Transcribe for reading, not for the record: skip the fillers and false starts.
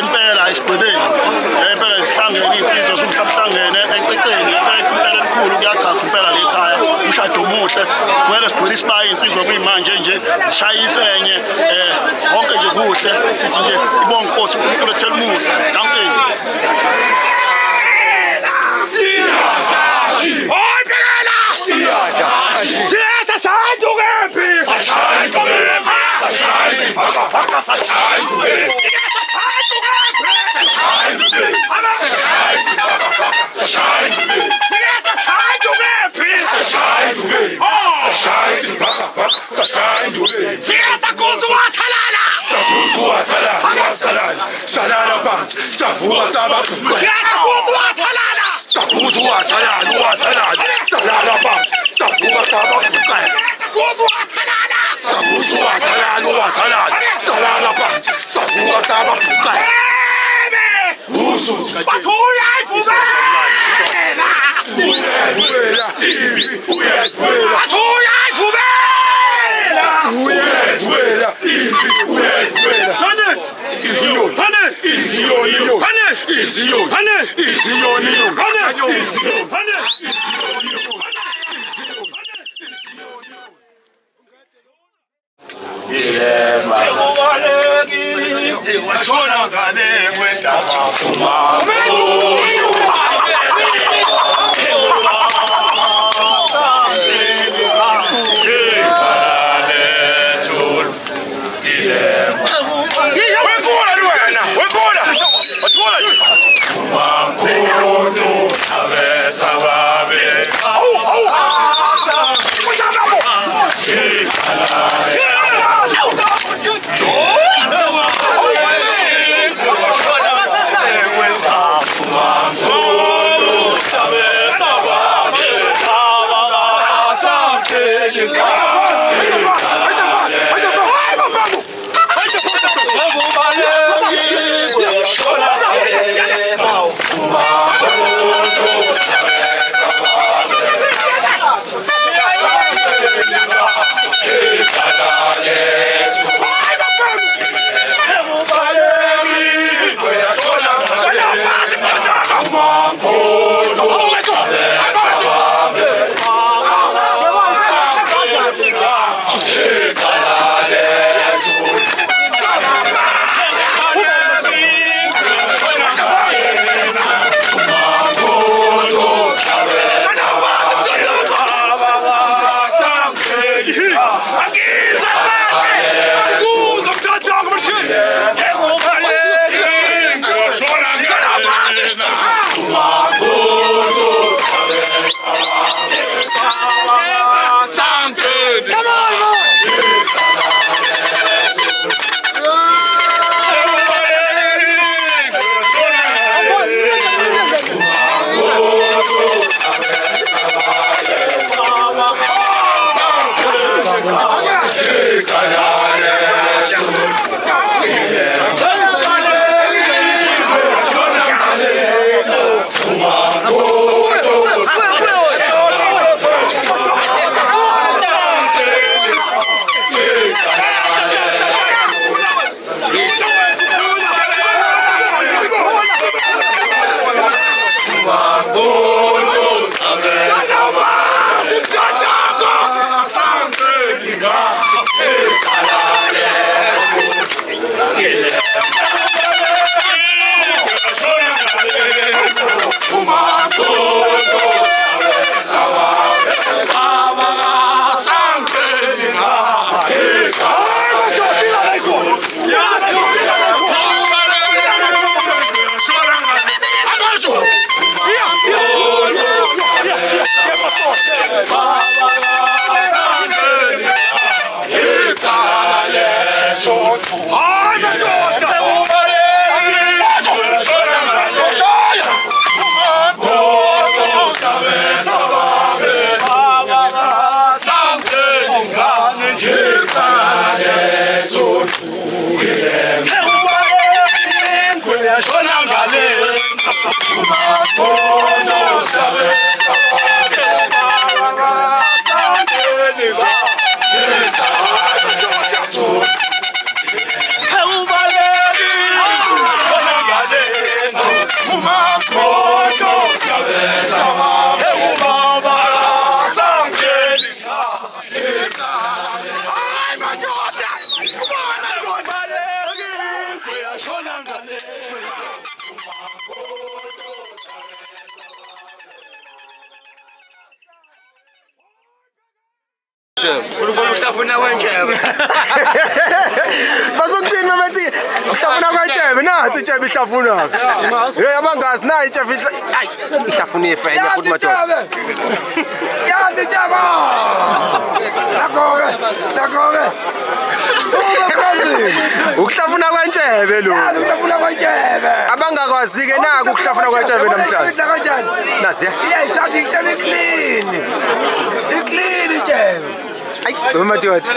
impela isigwebeni impela isihlangene insizwa somhlangene ececeni impela elikhulu kuyachaza impela lekhaya umshado omuhle kwele sigwele isibaye insizwa kuyimanje nje sishaya ifenye konke nje kuhle sithi nje ibonga inkosi uNkulunkulu ethela umusa danke Uhlafuna kwenjebe. Bazokuthini bathi uhlafuna kwetshebe nathi itshebe ihlafuna. Hey abangazi nayi itshebe hayi ihlafuna ifenya futhi madoda. Yazi jaba. Lakho-ke. Ukuhlafuna kwetshebe lo. Uhlafuna kwenjebe. Abangakwazi ke naku ukuhlafuna kwetshebe namhlanje. Nasi ya. Iyayithanda itshebe clean. Iclean itshebe. Ayi madoda.